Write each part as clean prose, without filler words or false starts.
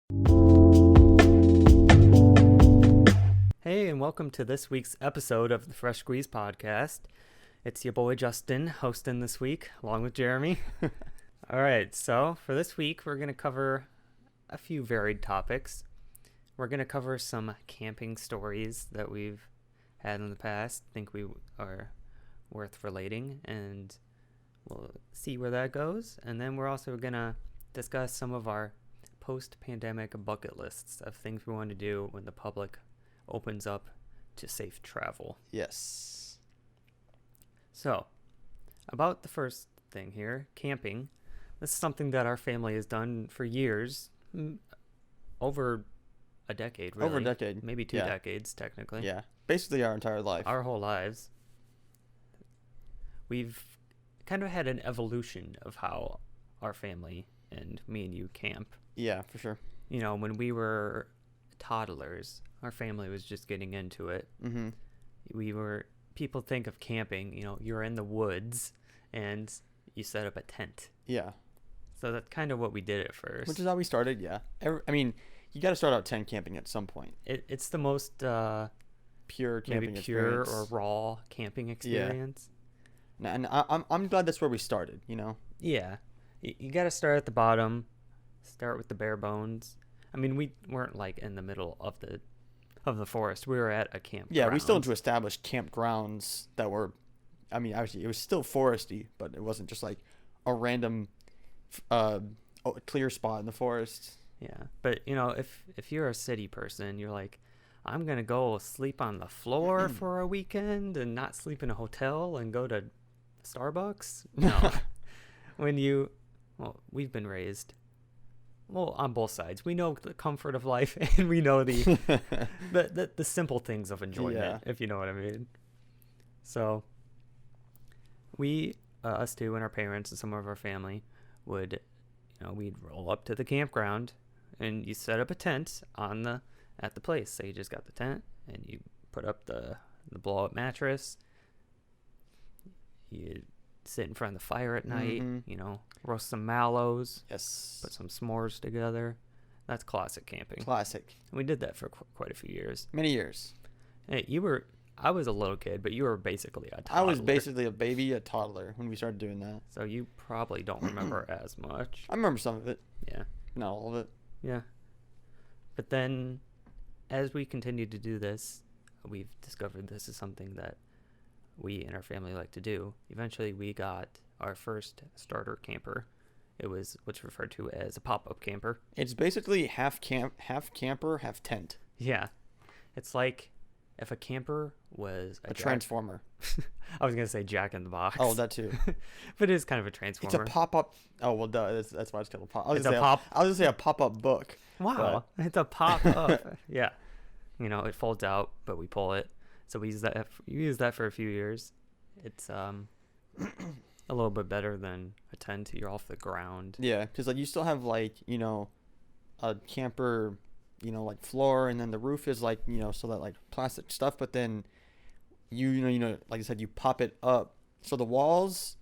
Hey, and welcome to this week's episode of the Fresh Squeeze podcast. It's your boy Justin hosting this week, along with Jeremy. All right, so for this week, we're going to cover a few varied topics. We're going to cover some camping stories that we've had in the past, think we are worth relating, and we'll see where that goes. And then we're also going to discuss some of our post-pandemic bucket lists of things we want to do when the public opens up to safe travel. Yes. So, about the first thing here, camping. This is something that our family has done for years, over a decade, really. Over a decade. Maybe two decades, technically. Yeah. Basically our entire life. Our whole lives. We've kind of had an evolution of how our family and me and you camp. Yeah, for sure. You know, when we were toddlers, our family was just getting into it. Mm-hmm. People think of camping, you know, you're in the woods and you set up a tent. Yeah. So that's kind of what we did at first. Which is how we started, yeah. You got to start out tent camping at some point. It's the most pure camping maybe pure experience. or raw camping experience. Yeah. And I'm glad that's where we started, you know? Yeah. You got to start at the bottom, start with the bare bones. I mean, we weren't like in the middle of the forest. We were at a campground. Yeah, we still had to establish campgrounds that were, obviously it was still foresty, but it wasn't just like a random clear spot in the forest. Yeah, but you know, if you're a city person, you're like, I'm gonna go sleep on the floor for a weekend and not sleep in a hotel and go to Starbucks. No, we've been raised. Well, on both sides, we know the comfort of life, and we know the simple things of enjoyment, if you know what I mean. So, us two, and our parents and some of our family would, we'd roll up to the campground, and you set up a tent at the place. So you just got the tent, and you put up the blow-up mattress. You sit in front of the fire at night, roast some mallows. Yes. Put some s'mores together. That's classic camping. Classic. And we did that for quite a few years. Many years. Hey, I was a little kid, but you were basically a toddler. I was basically a baby, a toddler when we started doing that. So you probably don't remember as much. I remember some of it. Yeah. Not all of it. Yeah. But then, as we continued to do this, we've discovered this is something that we and our family like to do. Eventually, we got our first starter camper. It was what's referred to as a pop-up camper. It's basically half camper, half tent. Yeah. It's like if a camper was a transformer. I was going to say Jack in the Box. Oh, that too. But it is kind of a transformer. It's a pop-up. Oh, well, duh. That's why it's called a pop. I was It's going to say a pop-up book. Wow. But... It's a pop-up. Yeah. It folds out, but we pull it. So we use that for a few years. It's a little bit better than a tent. You're off the ground. Yeah, because you still have a camper, floor, and then the roof is so that plastic stuff. But then like I said, you pop it up, so the walls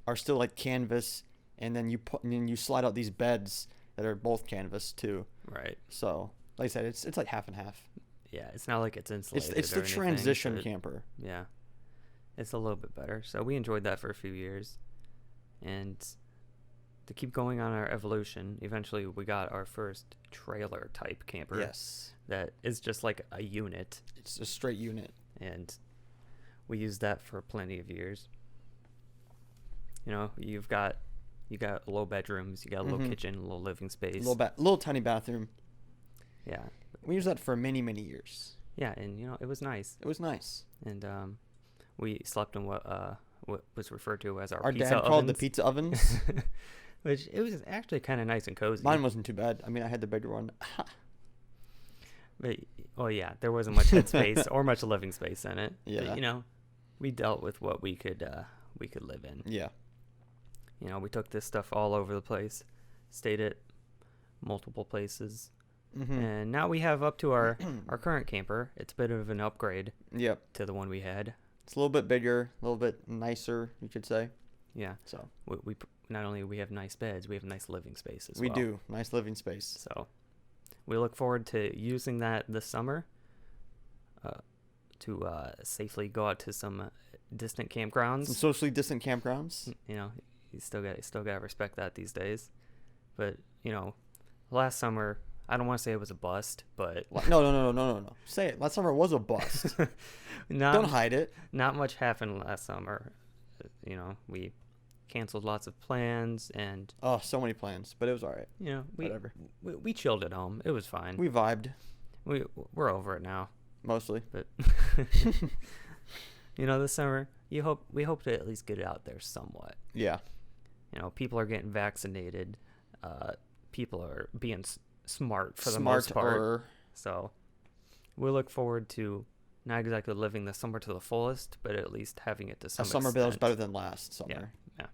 are still canvas, and then you slide out these beds that are both canvas too. Right. So like I said, it's like half and half. Yeah, it's not like it's insulated. It's the transition camper. Yeah, it's a little bit better. So we enjoyed that for a few years, and to keep going on our evolution, eventually we got our first trailer type camper. Yes, that is just like a unit. It's a straight unit, and we used that for plenty of years. You've got low bedrooms, you got a little kitchen, a little living space, little tiny bathroom. Yeah. We used that for many, many years. Yeah, and it was nice. It was nice. And we slept in what was referred to as our pizza dad ovens. Called the pizza ovens. Which it was actually kind of nice and cozy. Mine wasn't too bad. I had the bigger one. But yeah, there wasn't much headspace or much living space in it. Yeah. But, we dealt with what we could live in. Yeah. We took this stuff all over the place, stayed at multiple places. Mm-hmm. And now we have up to our current camper. It's a bit of an upgrade. Yep. To the one we had. It's a little bit bigger, a little bit nicer, you could say. Yeah. So we not only we have nice beds, we have nice living space as well. We do. Nice living space. So we look forward to using that this summer to safely go out to some distant campgrounds. Some socially distant campgrounds. You know, you still got to respect that these days. But, you know, last summer, I don't want to say it was a bust, but No. Say it. Last summer was a bust. Don't hide it. Not much happened last summer. You know, we canceled lots of plans, and so many plans, but it was all right. you know, Whatever. we chilled at home. It was fine. We vibed We're over it now. mostly. But you know, this summer, we hope to at least get it out there somewhat. Yeah. You know, people are getting vaccinated. People are being smart for the most part. Smarter. So we look forward to not exactly living the summer to the fullest, but at least having it to some A summer extent. that was better than last summer. Yeah.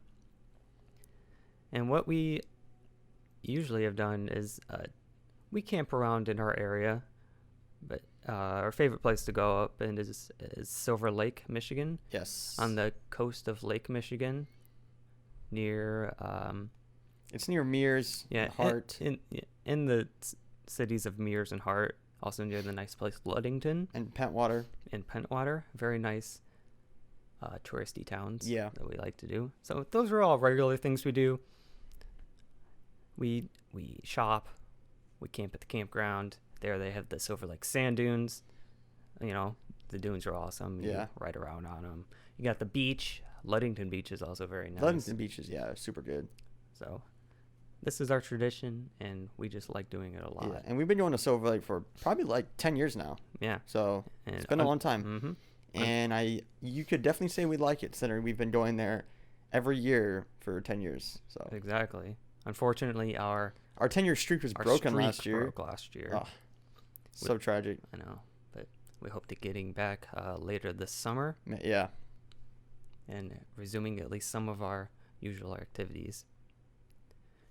And what we usually have done is we camp around in our area, but our favorite place to go up and is Silver Lake, Michigan, Yes. on the coast of Lake Michigan, near It's near Mears, Hart, in the cities of Mears and Hart, also near the nice place Ludington and Pentwater. and Pentwater. Very nice touristy towns Yeah. that we like to do. So those are all regular things we do. We shop, we camp at the campground. There they have the Silver Lake sand dunes. You know, the dunes are awesome. You Yeah. ride around on them. You got the beach. Ludington Beach is also very nice. Ludington Beaches, super good. So this is our tradition, and we just like doing it a lot. Yeah, and we've been going to Silver Lake for probably like 10 years now. Yeah. So And it's been a long time. Mm-hmm. And you could definitely say we like it, considering we've been going there every year for 10 years. So Exactly. Unfortunately, our 10-year streak was broken streak last year. broke last year. Oh, so tragic. I know, but we hope to getting back later this summer Yeah. and resuming at least some of our usual activities.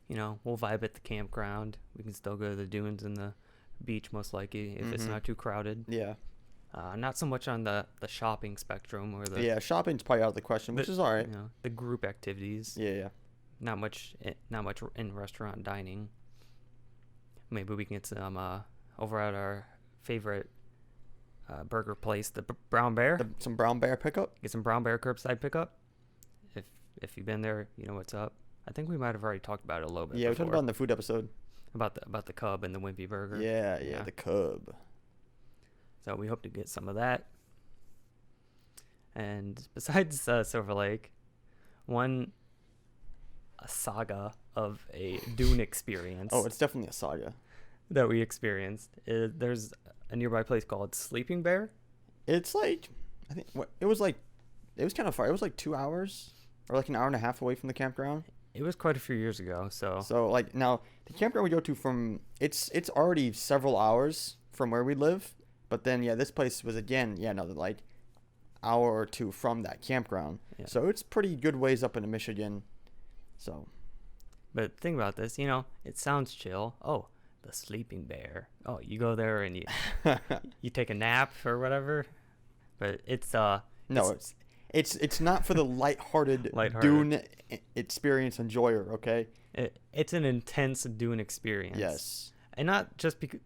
You know, we'll vibe at the campground. We can still go to the dunes and the beach, most likely, if it's Mhm. not too crowded. Yeah. Not so much on the shopping spectrum or the Yeah, shopping's probably out of the question, which is all right. you know, the group activities. Yeah. Not much in restaurant dining. Maybe we can get some over at our favorite burger place, the Brown Bear. Some brown bear pickup. Get some Brown Bear curbside pickup. If you've been there, you know what's up. I think we might have already talked about it a little bit. Yeah, we before, talked about it in the food episode. about the Cub and the Wimpy Burger. Yeah, the Cub. So we hope to get some of that. And besides Silver Lake, a saga of a dune experience Oh, it's definitely a saga. that we experienced. There's a nearby place called Sleeping Bear. It's like, I think, it was kind of far. It was like 2 hours or like an hour and a half away from the campground. It was quite a few years ago, so So like now the campground we go to it's already several hours from where we live, but then this place was again another like hour or two from that campground. Yeah. So it's pretty good ways up into Michigan. So But think about this, you know, it sounds chill. Oh, the Sleeping Bear. Oh, you go there and you take a nap or whatever. But it's no, it's not for the lighthearted dune experience enjoyer. Okay. It's an intense dune experience. Yes. And not just because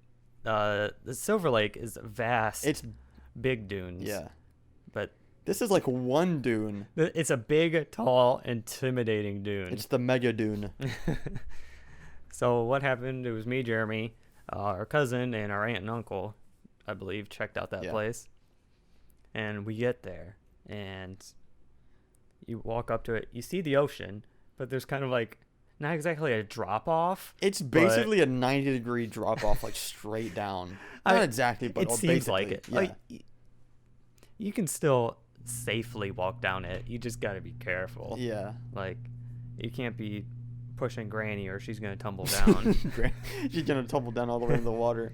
the Silver Lake is vast. It's big dunes. Yeah. But this is like one dune. it's a big, tall, intimidating dune. It's the mega dune. So what happened? It was me, Jeremy, our cousin, and our aunt and uncle, I believe, checked out that place. And we get there, and you walk up to it. You see the ocean, but there's kind of like not exactly a drop off. It's basically a 90-degree drop off, like straight down. Not exactly, but it seems basically, like it. Yeah. Like, you can still safely walk down it. You just got to be careful. Yeah. Like, you can't be pushing Granny or she's gonna tumble down. She's gonna tumble down all the way in the water.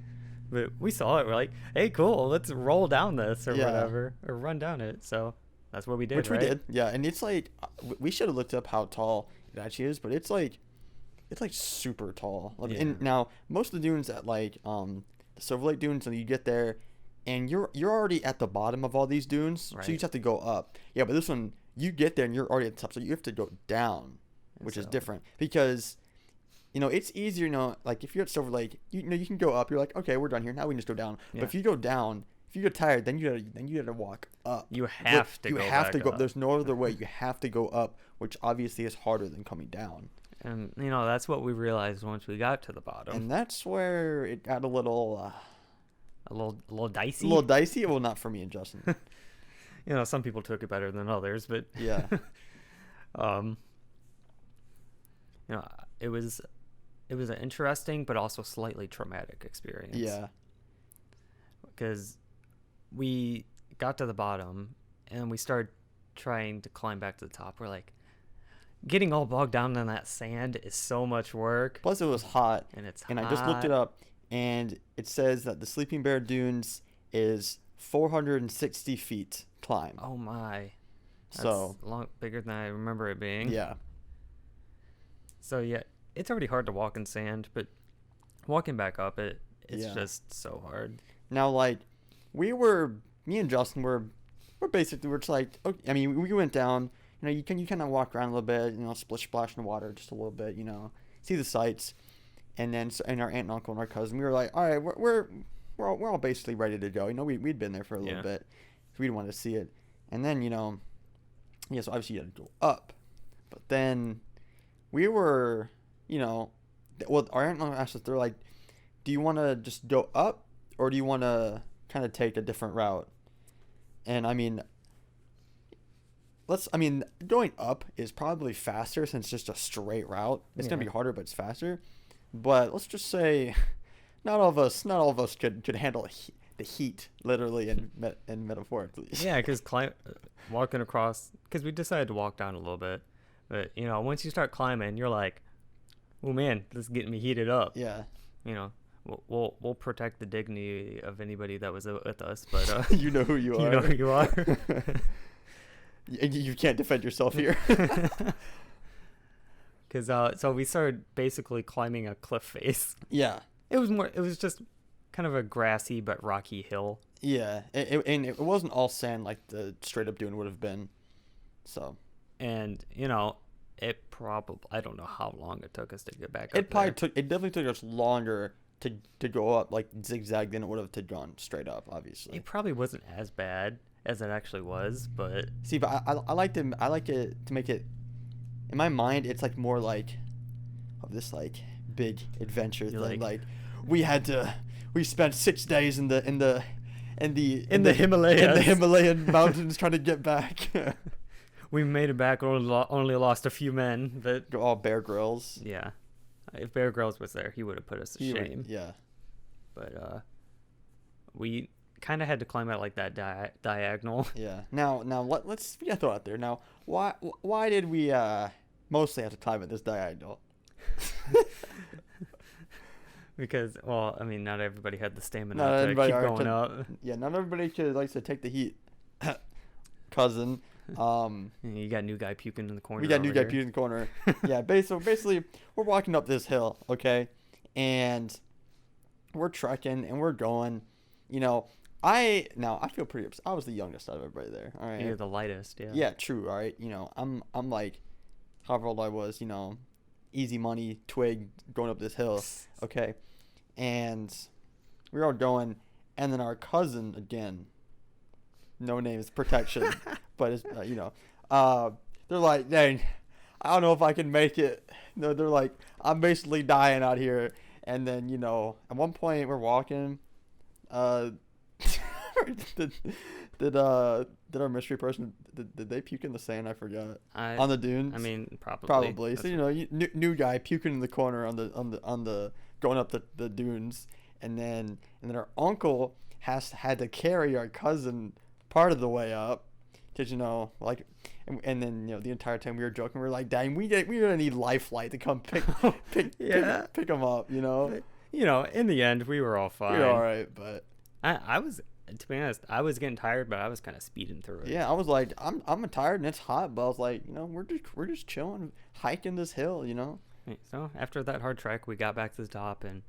But we saw it. We're like, hey, cool. Let's roll down this or Yeah. whatever, or run down it. So that's what we did. Which right? we did. Yeah, and it's like we should have looked up how tall it actually is, but it's like super tall. Like, Yeah. And now most of the dunes at like the Silver Lake dunes, and you get there, and you're already at the bottom of all these dunes, Right. so you just have to go up. Yeah, but this one you get there and you're already at the top, so you have to go down, which is So- different because it's easier, like if you're at Silver Lake, you can go up. You're like, okay, we're done here. Now we can just go down. Yeah. But if you go down, if you get tired, then you gotta walk up. You have to go up. There's no other way. You have to go up, which obviously is harder than coming down. And that's what we realized once we got to the bottom. And that's where it got a little dicey. A little dicey. Well, not for me and Justin. Some people took it better than others, but yeah. It was an interesting but also slightly traumatic experience. Yeah. Because we got to the bottom and we started trying to climb back to the top. We're like, getting all bogged down in that sand is so much work. Plus, it was hot. And it's And hot. I just looked it up, and it says that the Sleeping Bear Dunes is 460 feet climb. Oh, my. That's so bigger than I remember it being. Yeah. So, yeah, it's already hard to walk in sand, but walking back up it's just so hard. Now, like, me and Justin we're just like, okay, I mean, we went down. You kind of walk around a little bit, splish splash in the water just a little bit, see the sights, and then and our aunt and uncle and our cousin, we were like, all right, we're all basically ready to go. We'd been there for a little bit, so we didn't want to see it, and then so obviously you had to go up, but then we were, well, our aunt and uncle asked us, they're like, do you want to just go up, or do you want to kind of take a different route? And I mean, going up is probably faster since it's just a straight route. It's gonna be harder, but it's faster. But let's just say, not all of us could handle the heat, literally and metaphorically. Yeah, because walking across, because we decided to walk down a little bit, but once you start climbing, you're like, oh man, this is getting me heated up. Yeah. We'll protect the dignity of anybody that was with us, but you know who you are. You know who you are. You can't defend yourself here. Because so we started basically climbing a cliff face. Yeah. It was just kind of a grassy but rocky hill. Yeah, and it wasn't all sand like the straight up dune would have been. So. And it probably, I don't know how long it took us to get back up. It definitely took us longer to go up like zigzag than it would have to gone straight up. Obviously. It probably wasn't as bad as it actually was, but see, but I like it to make it, in my mind, it's like more like of this like big adventure thing. Like we spent 6 days in the Himalayas, in the Himalayan mountains trying to get back. We made it back. Only lost a few men, but all Bear Grylls. Yeah, if Bear Grylls was there, he would have put us to shame. Yeah, but we kind of had to climb out like that diagonal. Yeah. Now let's throw out there. Now, why did we mostly have to climb at this diagonal? Because, well, I mean, not everybody had the stamina Not to keep everybody going up. Yeah, not everybody likes to take the heat. Cousin. You got new guy puking in the corner. We got new guy puking in the corner. Yeah, basically, we're walking up this hill, okay? And we're trekking and we're going. I feel pretty upset. I was the youngest out of everybody there. All right. You're the lightest, yeah. Yeah, true. All right. I'm like, however old I was. Easy money twig going up this hill. Okay, and we were all going, and then our cousin again. No name is protection, but it's they're like, dang, I don't know if I can make it. No, they're like, I'm basically dying out here. And then at one point we're walking. Did our mystery person did they puke in the sand? I forgot. On the dunes. I mean, probably. Probably. So new guy puking in the corner on the going up the dunes, and then our uncle had to carry our cousin part of the way up, because and then the entire time we were joking, we were like, dang, we're gonna need life flight to come pick him up. In the end, we were all fine. We were all right, but I was. To be honest, I was getting tired, but I was kind of speeding through it. Yeah, I was like, I'm tired and it's hot, but I was like, we're just chilling, hiking this hill, So after that hard trek, we got back to the top, and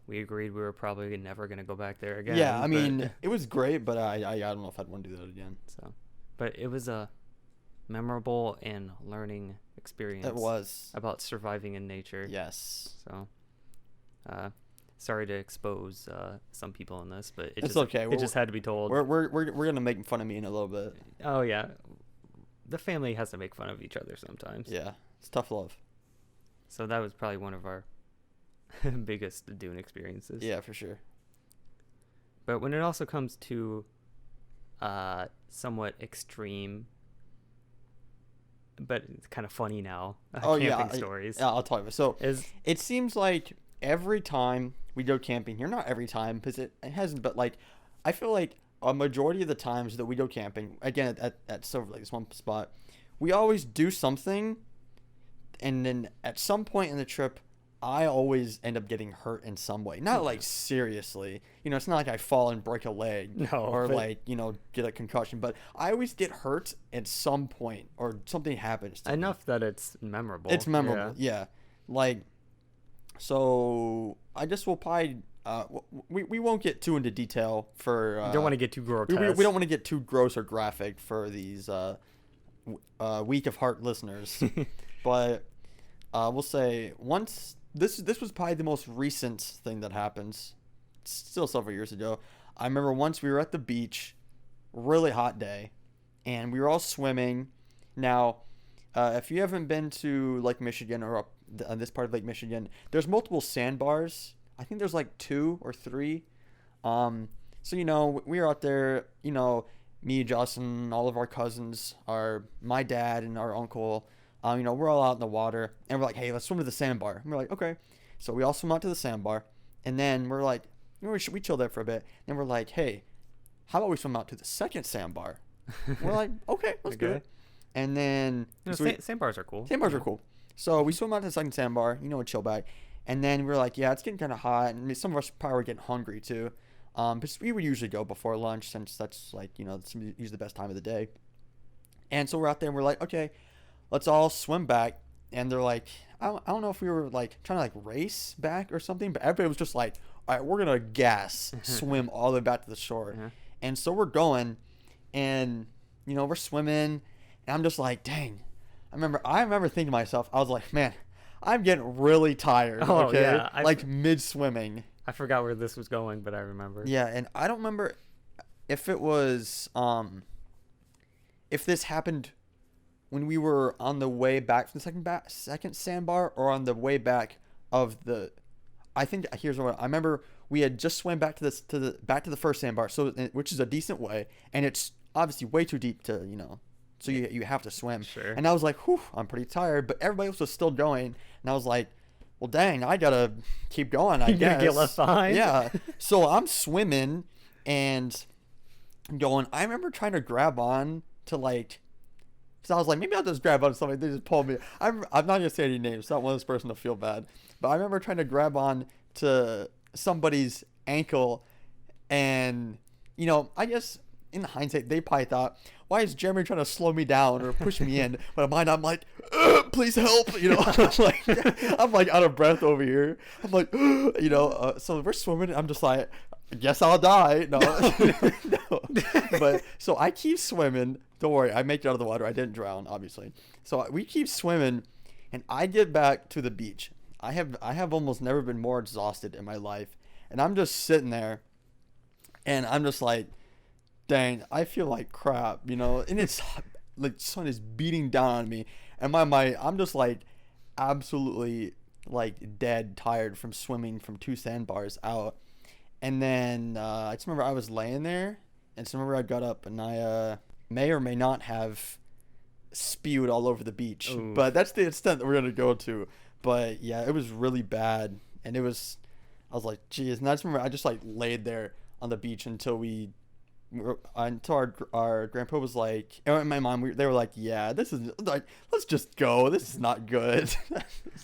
we agreed we were probably never gonna go back there again. Yeah, I mean, it was great, but I don't know if I'd want to do that again. So, but it was memorable and learning experience. It was. About surviving in nature. Yes. So, sorry to expose some people in this, but It's okay. It just had to be told. We're gonna make fun of me in a little bit. Oh yeah, the family has to make fun of each other sometimes. Yeah, it's tough love. So that was probably one of our biggest dune experiences. Yeah, for sure. But when it also comes to somewhat extreme, but it's kind of funny now, camping stories. Yeah, I'll tell you. So Is it seems like every time we go camping here, not every time because it hasn't, but like I feel like a majority of the times that we go camping, again at Silver Lake, this one spot, we always do something, and then at some point in the trip, I always end up getting hurt in some way. Not like seriously, it's not like I fall and break a leg, or like get a concussion, but I always get hurt at some point or something happens to enough me. that it's memorable. It's memorable, yeah. Like, so I guess we'll probably we won't get too into detail for. You don't want to get too grotesque. We don't want to get too gross or graphic for these weak of heart listeners, but we'll say once. This was probably the most recent thing that happens. Still several years ago. I remember once we were at the beach, really hot day, and we were all swimming. Now, if you haven't been to Lake Michigan or up this part of Lake Michigan, there's multiple sandbars. I think there's like 2 or 3. So we were out there. Me, Justin, all of our cousins, my dad and our uncle. We're all out in the water, and we're like, hey, let's swim to the sandbar. And we're like, okay. So we all swim out to the sandbar, and then we're like, we chill there for a bit. Then we're like, hey, how about we swim out to the second sandbar? We're like, okay, let's do it. And then sandbars are cool. Sandbars are cool. So we swim out to the second sandbar, and chill back. And then we're like, yeah, it's getting kind of hot, and some of us probably were getting hungry too. Because we would usually go before lunch, since that's like, it's usually the best time of the day. And so we're out there, and we're like, okay, let's all swim back. And they're like, I don't know if we were like trying to like race back or something, but everybody was just like, all right, we're gonna swim all the way back to the shore. And so we're going, and we're swimming, and I'm just like, dang. I remember thinking to myself, I was like, man, I'm getting really tired. Okay, yeah, like mid swimming. I forgot where this was going, but I remember. Yeah, and I don't remember if it was if this happened when we were on the way back from the second sandbar, or on the way back of the. I think here's what I remember. We had just swam back to the first sandbar, so which is a decent way, and it's obviously way too deep to so you have to swim. Sure. And I was like, whew, I'm pretty tired, but everybody else was still going, and I was like, well, dang, I gotta keep going. I guess. You're gonna get left behind. Yeah. So I'm swimming and going. I remember trying to grab on to like. So I was like, maybe I'll just grab on to somebody. They just pulled me. I'm not going to say any names. So I don't want this person to feel bad. But I remember trying to grab on to somebody's ankle. And, I guess in hindsight, they probably thought, why is Jeremy trying to slow me down or push me in? But in mind, I'm like, please help. I'm like out of breath over here. I'm like, so we're swimming. I'm just like, I guess I'll die. No. No. But so I keep swimming. Don't worry, I make it out of the water. I didn't drown, obviously. So we keep swimming, and I get back to the beach. I have almost never been more exhausted in my life, and I'm just sitting there, and I'm just like, dang, I feel like crap, And it's like sun is beating down on me, and I'm just like absolutely like dead tired from swimming from 2 sandbars out. And then I just remember I was laying there, and just remember I got up, and I may or may not have spewed all over the beach. Ooh. But that's the extent that we're going to go to. But yeah, it was really bad. And I was like, geez. And I just remember I just like laid there on the beach until our grandpa was like, and my mom, they were like, yeah, this is like, let's just go. This is not good.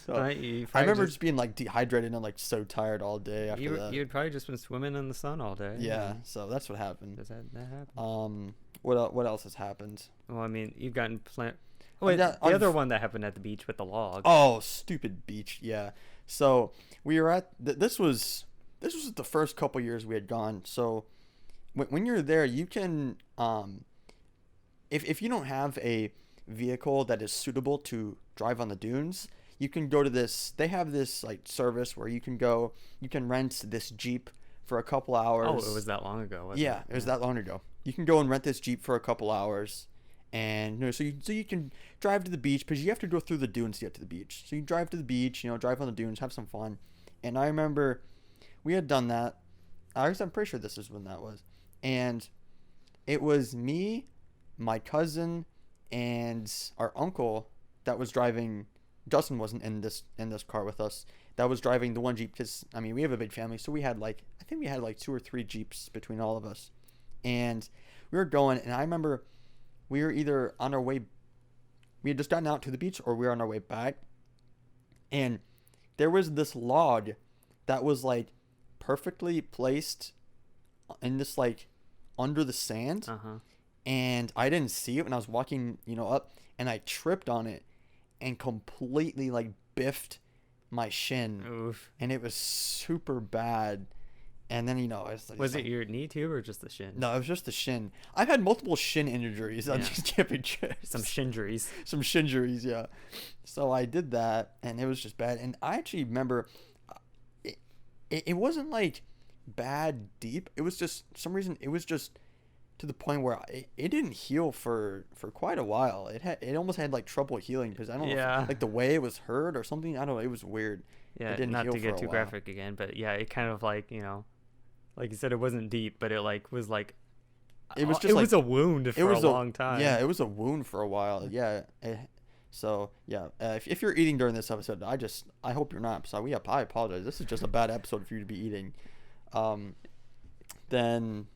So I remember just being like dehydrated and like so tired all day after that. You had probably just been swimming in the sun all day. Yeah. So that's what happened. Does that happen? What else has happened? Well, I mean, you've gotten the other one that happened at the beach with the log. Oh, stupid beach. Yeah. So we were at this was the first couple years we had gone. So when you're there, you can if you don't have a vehicle that is suitable to drive on the dunes, you can go to this. They have this like service where you can rent this Jeep for a couple hours. Oh, it was that long ago, wasn't Yeah, it was that long ago. You can go and rent this Jeep for a couple hours, and so you can drive to the beach, because you have to go through the dunes to get to the beach. So you drive to the beach, drive on the dunes, have some fun. And I remember we had done that. I'm pretty sure this is when that was, and it was me, my cousin, and our uncle that was driving. Justin wasn't in this car with us. That was driving the one Jeep, because I mean we have a big family, so we had I think we had 2 or 3 Jeeps between all of us, and we were going. And I remember we were either on our way, we had just gotten out to the beach, or we were on our way back, and there was this log that was perfectly placed in this under the sand, and I didn't see it when I was walking up, and I tripped on it and completely biffed my shin. Oof. And it was super bad. And then was it your knee too, or just the shin? No, it was just the shin. I've had multiple shin injuries on these camping trips. Some shinjuries. Some shinjuries, yeah. So I did that, and it was just bad. And I actually remember it wasn't bad deep. It was just some reason it was just to the point where it didn't heal for quite a while. It almost had trouble healing, because I don't know if, the way it was hurt or something. I don't know. It was weird. Yeah, it didn't not heal to for get a too while. graphic again, but yeah, it kind of like you said, it wasn't deep, but it was It was just it was a wound for a long time. Yeah, it was a wound for a while. Yeah. So yeah, if you're eating during this episode, I hope you're not. So I apologize. This is just a bad episode for you to be eating. Then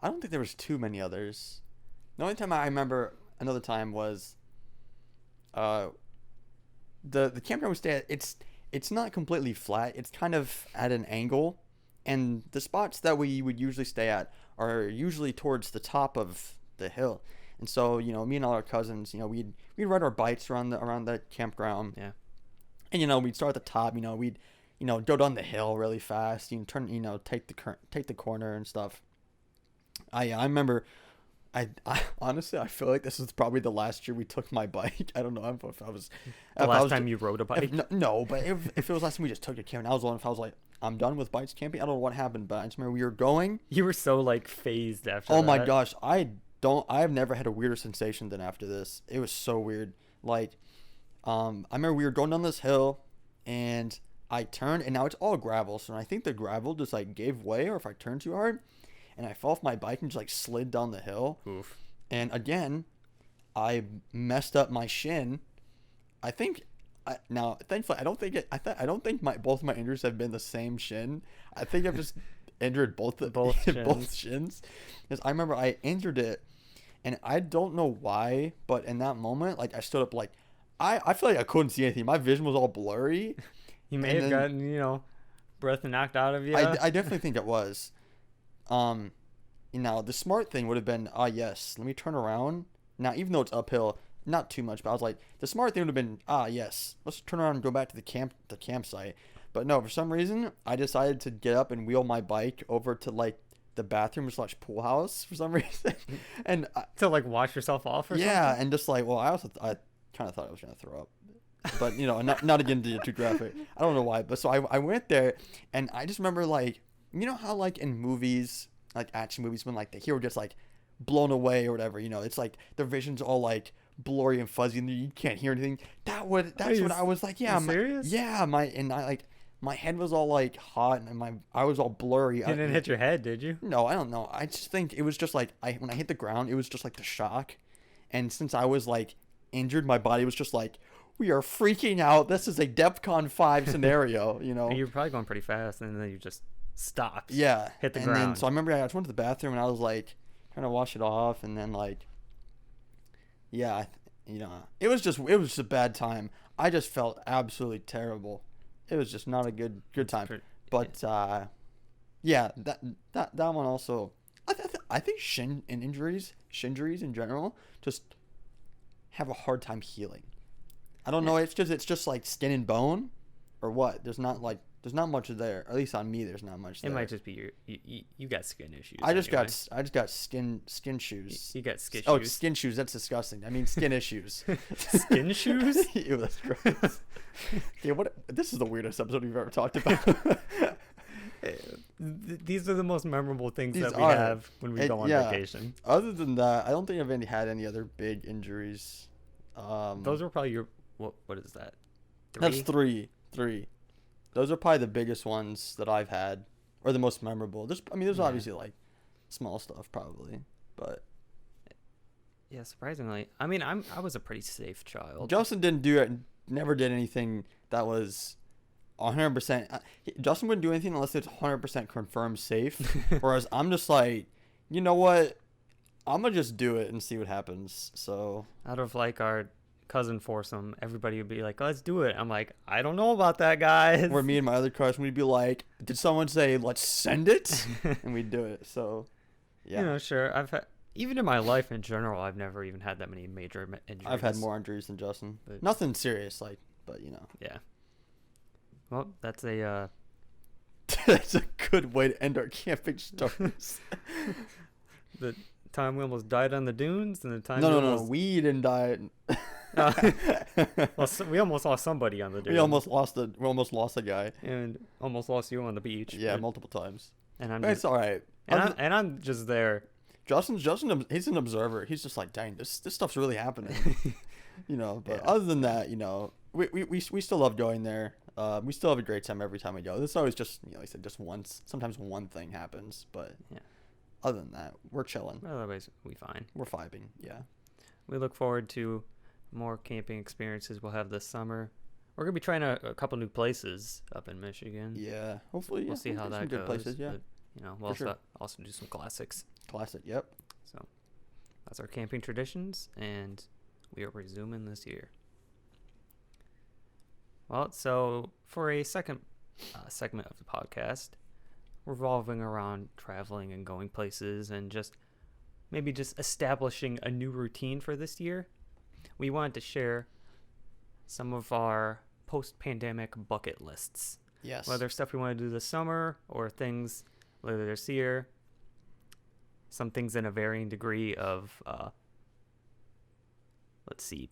I don't think there was too many others. The only time I remember another time was the campground we stay at. It's not completely flat. It's kind of at an angle, and the spots that we would usually stay at are usually towards the top of the hill. And so me and all our cousins, we'd ride our bikes around the campground. Yeah. And we'd start at the top. We'd go down the hill really fast. Turn. Take the corner and stuff. I remember. I honestly, I feel like this is probably the last year we took my bike. I don't know if I was the last time you rode a bike. No, but if it was last time we just took a camp, and I was wondering if I was I'm done with bikes camping. I don't know what happened, but I just remember we were going. You were so phased after. Oh that. my gosh, I've never had a weirder sensation than after this. It was so weird. I remember we were going down this hill, and I turned, and now it's all gravel. So I think the gravel just gave way, or if I turned too hard, and I fell off my bike and just slid down the hill. Oof. And again, I messed up my shin. I think. Now, thankfully, I don't think both my injuries have been the same shin. I think I've just injured both shins. Because I remember I injured it, and I don't know why, but in that moment, I stood up, I feel like I couldn't see anything. My vision was all blurry. You may have gotten breath knocked out of you. I definitely think it was. The smart thing would have been, yes, let me turn around. Now, even though it's uphill, not too much, but I was the smart thing would have been, yes, let's turn around and go back to the campsite. But no, for some reason, I decided to get up and wheel my bike over to the bathroom / pool house for some reason, and to wash yourself off or something. Yeah, and just I kind of thought I was gonna throw up, but not again to get too graphic. I don't know why, but so I went there, and I just remember how in movies, action movies, when the hero gets blown away or whatever, it's their vision's all blurry and fuzzy and you can't hear anything. That's what I was yeah. Serious? Yeah, my head was all hot, and I was all blurry. You didn't hit your head, did you? No, I don't know. I just think it was just when I hit the ground, it was just the shock, and since I was injured, my body was just we are freaking out. This is a DEFCON 5 scenario, You were probably going pretty fast, and then you just stopped. Yeah, hit the and ground. Then, so I remember I just went to the bathroom, and I was trying to wash it off, and then yeah, it was just a bad time. I just felt absolutely terrible. It was just not a good time. But yeah, that one also. I think shin injuries in general just have a hard time healing. I don't know. It's just skin and bone, or what? There's not There's not much there. At least on me, there's not much there. It might just be you got skin issues. I just anyway. got skin shoes. You got skin Oh, shoes. skin shoes. That's disgusting. I mean, skin issues. Skin shoes? Ew, that's gross. Yeah, what? This is the weirdest episode we've ever talked about. These are the most memorable things These that we are. have when we go on vacation. Other than that, I don't think I've had any other big injuries. Those are probably your what is that? That's three. Those are probably the biggest ones that I've had, or the most memorable. There's obviously like small stuff probably, but yeah, surprisingly, I mean, I was a pretty safe child. Justin never did anything that was 100%. Justin wouldn't do anything unless it's 100% confirmed safe. Whereas I'm just like, you know what? I'm gonna just do it and see what happens. So out of like our cousin foursome, everybody would be like, let's do it. I'm like, I don't know about that, guys. where me and my other cousin, we'd be like, did someone say let's send it? And we'd do it. So yeah, You know, sure. I've had, even in my life in general, I've never even had that many major injuries. I've had more injuries than Justin. But Nothing serious, like, but you know. yeah. Well, that's a That's a good way to end our camping stories. the time we almost died on the dunes, and the time No. We didn't die. Well, we almost lost somebody on the dunes. We almost lost a guy. and almost lost you on the beach. Yeah, but- multiple times. and I'm But just, it's all right. and I'm just there. Justin, he's an observer. He's just like, dang, this stuff's really happening. You know, but Yeah. other than that, you know, we still love going there. We still have a great time every time we go. It's always just, you know, like I said, just once. Sometimes one thing happens, but Yeah. other than that, we're chilling. Otherwise, we fine. We're vibing. Yeah. We look forward to more camping experiences we'll have this summer. We're gonna be trying a couple new places up in Michigan. Yeah. Hopefully, We'll see how get that some good goes. places. Yeah. But, you know, we'll For sure. also do some classics. Classic. Yep. So that's our camping traditions, and we are resuming this year. Well, so for a second segment of the podcast, revolving around traveling and going places and maybe just establishing a new routine for this year, we wanted to share some of our post-pandemic bucket lists. Yes. Whether stuff we want to do this summer or things later this year. Some things in a varying degree of,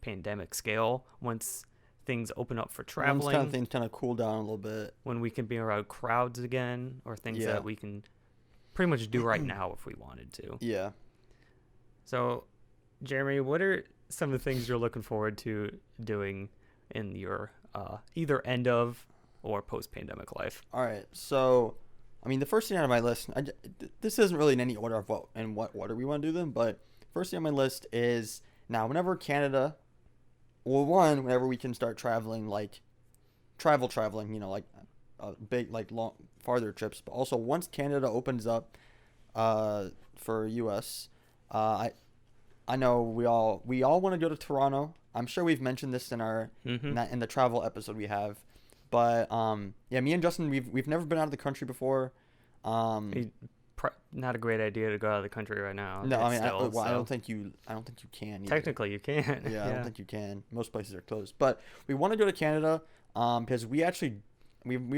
pandemic scale. Once things open up for traveling, Once things kind of cool down a little bit. when we can be around crowds again, or things Yeah. that we can pretty much do right now if we wanted to. Yeah. So, Jeremy, what are some of the things you're looking forward to doing in your either end of or post-pandemic life? All right. So, I mean, the first thing on my list, this isn't really in any order of what order we want to do them, but first thing on my list is now whenever whenever we can start traveling, like traveling, you know, like big, like long, farther trips, but also once Canada opens up for US, I know we all want to go to Toronto. I'm sure we've mentioned this in our in the travel episode we have. But yeah, me and Justin, we've never been out of the country before. Not a great idea to go out of the country right now. No, I mean, Still, I don't think you can. Either. Technically, you can't. Yeah, I don't think you can. Most places are closed. But we want to go to Canada because we've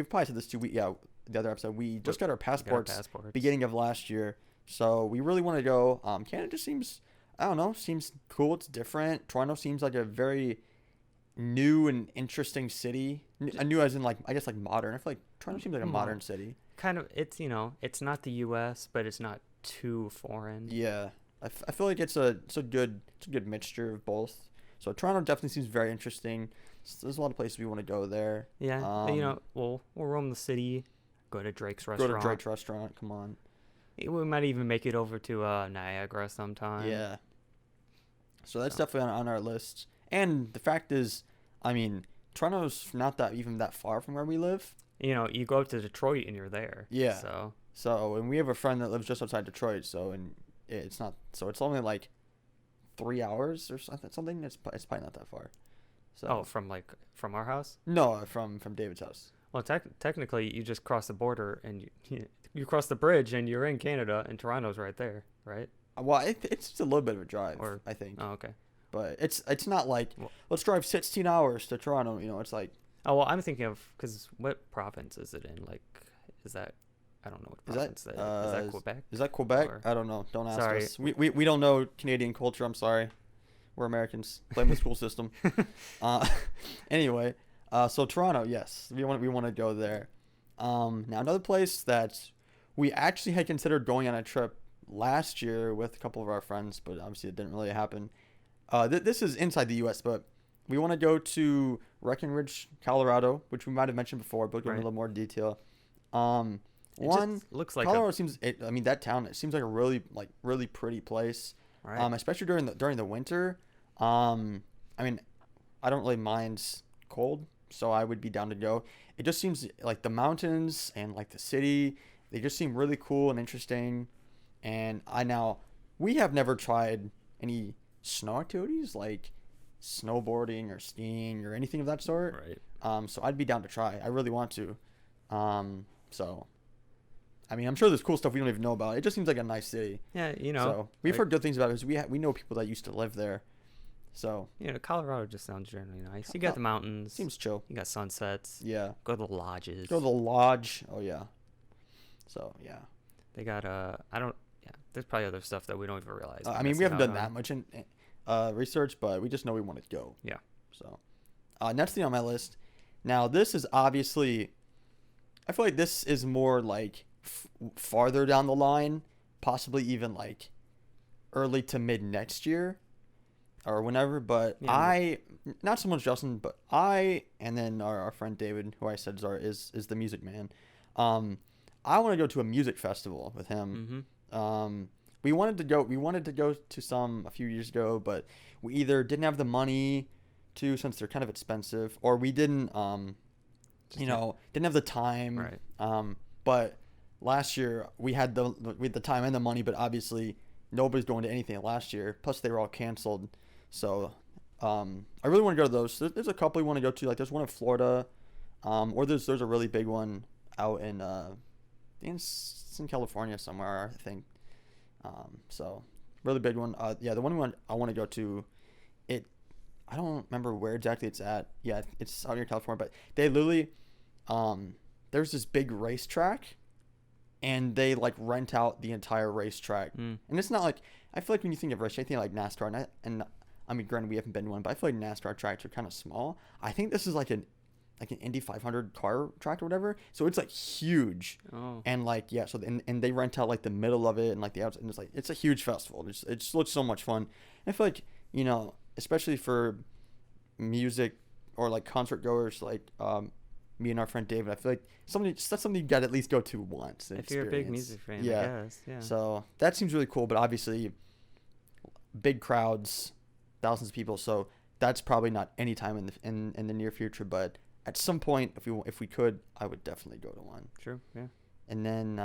probably said this too. The other episode, we just got our passports beginning of last year, so we really want to go. Canada just seems, I don't know, seems cool. It's different. Toronto seems like a very new and interesting city. New as in like, I guess like modern. I feel like Toronto seems like a modern city. Kind of, it's, you know, it's not the U.S., but it's not too foreign. Yeah, I feel like it's a good mixture of both. So Toronto definitely seems very interesting. There's a lot of places we want to go there. Yeah, you know, we'll roam the city, go to Drake's restaurant. Go to Drake's restaurant. Come on. We might even make it over to Niagara sometime. Yeah. So that's definitely on our list. And the fact is, I mean, Toronto's not that far from where we live. You know, you go up to Detroit and you're there. Yeah. So, and we have a friend that lives just outside Detroit. So, and it's not. So it's only like 3 hours or something. It's probably not that far. So. From our house? No, from David's house. Well, technically, you just cross the border and you cross the bridge and you're in Canada, and Toronto's right there, right? Well, it's just a little bit of a drive, I think. Oh, okay. But it's not like let's drive 16 hours to Toronto. You know, it's like Oh, well, I'm thinking of, because what province is it in? Like, is that, I don't know what Is province that that is. Is that Quebec? is that Quebec? Or, I don't know. Don't ask sorry. us. We don't know Canadian culture. I'm sorry. We're Americans. Blame the school system. Uh, anyway, so Toronto, yes, we want to go there. Now another place that we actually had considered going on a trip last year with a couple of our friends, but obviously it didn't really happen. This is inside the U.S., but we want to go to Breckenridge, Colorado, which we might have mentioned before, but go into a Right. little more detail. It One, just looks like Colorado seems. I mean, that town. It seems like a really pretty place. right. Especially during the winter. I mean, I don't really mind cold, so I would be down to go. It just seems like the mountains and like the city, they just seem really cool and interesting. And we have never tried any snow activities like snowboarding or skiing or anything of that sort. Right. So I'd be down to try. I really want to. So I mean, I'm sure there's cool stuff we don't even know about. It just seems like a nice city. Yeah, So we've heard good things about it because we know people that used to live there. So Colorado just sounds generally nice. You got the mountains. seems chill. You got sunsets. Yeah. Go to the lodges. Go to the lodge. Oh yeah. So yeah. They got I don't. Yeah, there's probably other stuff that we don't even realize. I mean, we haven't done that much in research, but we just know we want to go. Yeah. So next thing on my list. Now this is obviously, I feel like this is more like farther down the line, possibly even like early to mid next year or whenever. But Yeah. not so much Justin, but and then our friend David, who I said is the music man. I want to go to a music festival with him. Mm-hmm. We wanted to go to some a few years ago, but we either didn't have the money to, since they're kind of expensive, or we didn't didn't have the time. Right. But last year we had the time and the money, but obviously nobody's going to anything last year. Plus they were all canceled. So I really want to go to those. There's a couple we want to go to. Like there's one in Florida, or there's a really big one out it's in California somewhere, I think. So really big one. Yeah, the one I want to go to, I don't remember where exactly it's at. Yeah, it's out near California, but they literally, there's this big racetrack, and they like rent out the entire racetrack. And it's not like, I feel like when you think of racetrack, you think like NASCAR, and I mean, granted we haven't been to one, but I feel like NASCAR tracks are kind of small. I think this is like an Indy 500 car track or whatever. So it's like huge. Oh. And like, yeah, so and they rent out like the middle of it and like the outside, and it's a huge festival. It just looks so much fun. And I feel like, especially for music or like concert goers, like me and our friend David, I feel like that's something you got to at least go to once. If you're a big music fan, yeah. I guess. Yeah. So that seems really cool, but obviously big crowds, thousands of people. So that's probably not any time in the near future, but at some point, if we could, I would definitely go to one. True. Yeah. And then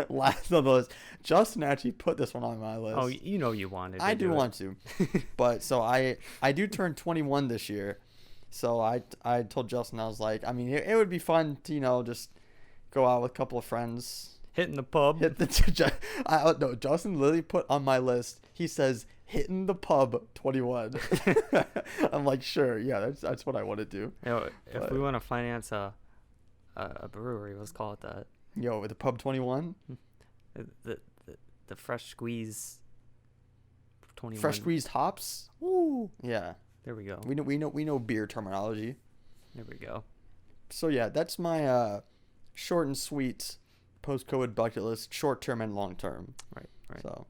last of those, Justin actually put this one on my list. Oh, you wanted. I do want to, but so I do turn 21 this year, so I told Justin, I was like, I mean, it would be fun to just go out with a couple of friends, hitting the pub. No, Justin literally put on my list. He says, hitting the pub 21. I'm like, sure, yeah, that's what I want to do. If we want to finance a brewery, let's call it that. With the pub 21. The fresh squeeze 21. Fresh squeezed hops. Ooh. Yeah. There we go. We know beer terminology. There we go. So yeah, that's my short and sweet post-COVID bucket list, short term and long term. Right. So.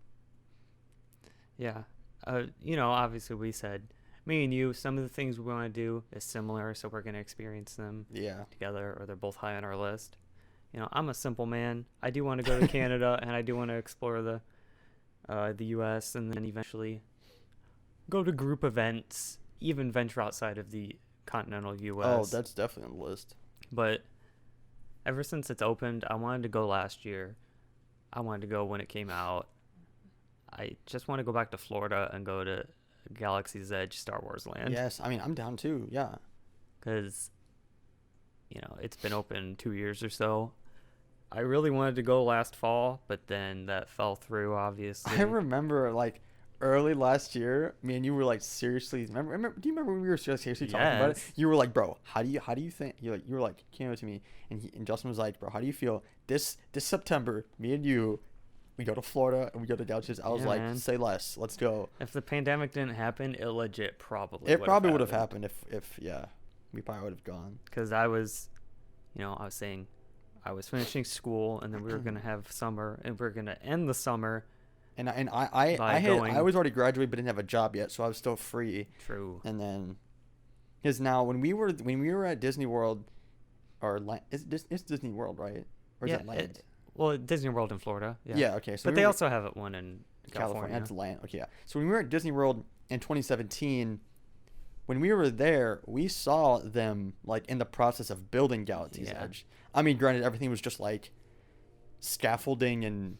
Yeah. Obviously we said, me and you, some of the things we want to do is similar, so we're going to experience them together, or they're both high on our list. I'm a simple man. I do want to go to Canada, and I do want to explore the U.S., and then eventually go to group events, even venture outside of the continental U.S. Oh, that's definitely on the list. But ever since it's opened, I wanted to go last year. I wanted to go when it came out. I just want to go back to Florida and go to Galaxy's Edge Star Wars Land. Yes, I mean, I'm down too, yeah. Because, it's been open 2 years or so. I really wanted to go last fall, but then that fell through, obviously. I remember, like, early last year, me and you were like seriously. Remember? Do you remember when we were seriously talking about it? You were like, bro, how do you think? You were like, came over to me, and Justin was like, bro, how do you feel this September? Me and you, we go to Florida and we go to Downstairs. I was Yeah, like, man. say less. Let's go. If the pandemic didn't happen, it legit probably It probably would have happened if yeah, we probably would have gone. Because I was saying I was finishing school, and then we were gonna have summer, and we are gonna end the summer. And I was already graduated, but didn't have a job yet, so I was still free. True. And then, because now when we were at Disney World, or it's Disney World, right? Or is Yeah, that Land? Well, Disney World in Florida. Yeah. Yeah. Okay. So But they also have one in California. That's Land. Okay. Yeah. So when we were at Disney World in 2017, when we were there, we saw them like in the process of building Galaxy's Yeah. Edge. I mean, granted, everything was just like scaffolding and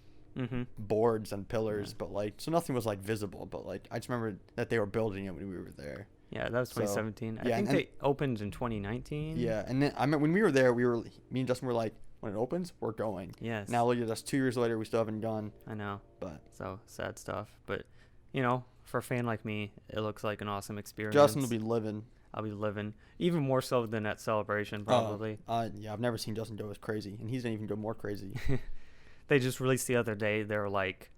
boards and pillars, Yeah. but like, so nothing was like visible. But like, I just remember that they were building it when we were there. Yeah, that was 2017. So, yeah, I think and they opened in 2019. Yeah, and then I mean, when we were there, me and Justin were like, when it opens, we're going. Yes. Now look at us, 2 years later, we still haven't gone. I know. But So sad stuff. But for a fan like me, it looks like an awesome experience. Justin will be living. I'll be living even more so than at Celebration probably. Yeah, I've never seen Justin go as crazy, and he's gonna even go more crazy. They just released the other day. They're like,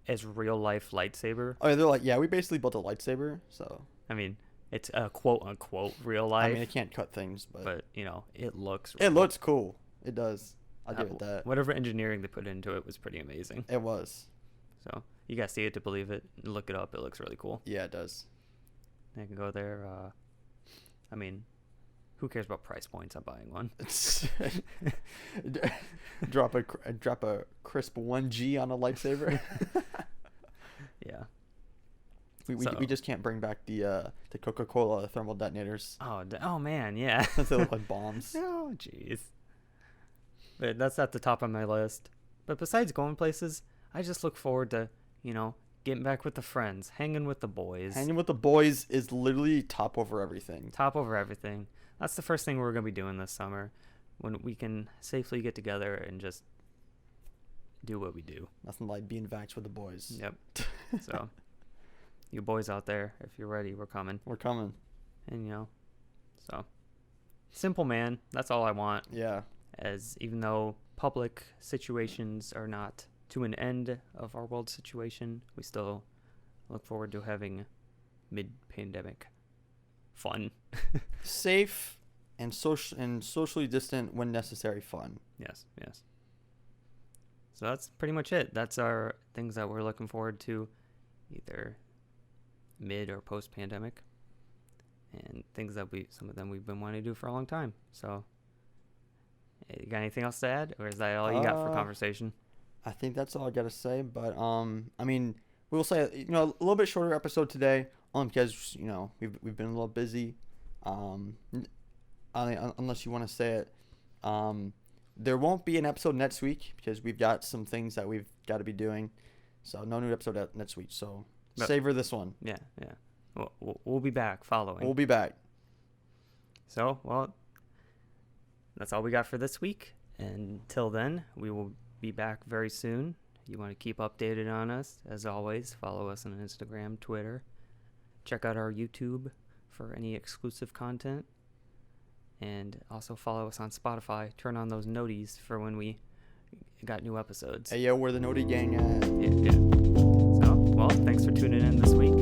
as real life lightsaber. Oh, yeah, they're like, yeah, we basically built a lightsaber, so. I mean, it's a quote unquote real life. I mean, it can't cut things, but it looks. It looks cool. It does. I'll give it that. Whatever engineering they put into it was pretty amazing. It was. So you gotta see it to believe it. Look it up. It looks really cool. Yeah, it does. I can go there. I mean, who cares about price points? I'm buying one. drop a crisp 1G on a lightsaber. Yeah. We just can't bring back the Coca-Cola thermal detonators. Oh man, yeah. Since they look like bombs. Oh jeez. But that's at the top of my list. But besides going places, I just look forward to getting back with the friends, hanging with the boys. Hanging with the boys is literally top over everything. Top over everything. That's the first thing we're gonna be doing this summer, when we can safely get together and just do what we do. Nothing like being vaxxed with the boys. Yep. So, you boys out there, if you're ready, we're coming. We're coming. And so simple, man. That's all I want. Yeah. As even though public situations are not to an end of our world situation, we still look forward to having mid-pandemic fun. Safe and socially distant when necessary fun. Yes. So that's pretty much it. That's our things that we're looking forward to, either mid or post-pandemic, and things that some of them we've been wanting to do for a long time. So, you got anything else to add, or is that all you got for conversation? I think that's all I gotta say. But I mean, we'll say a little bit shorter episode today, because we've been a little busy. Unless you want to say it, there won't be an episode next week because we've got some things that we've got to be doing. So no new episode next week. So savor this one. Yeah. We'll be back following. We'll be back. So, well, that's all we got for this week. Until then, we will be back very soon. You want to keep updated on us, as always, follow us on Instagram, Twitter. Check out our YouTube for any exclusive content. And also follow us on Spotify. Turn on those noties for when we got new episodes. Hey, yo, we're the Noti Gang. Yeah. So, well, thanks for tuning in this week.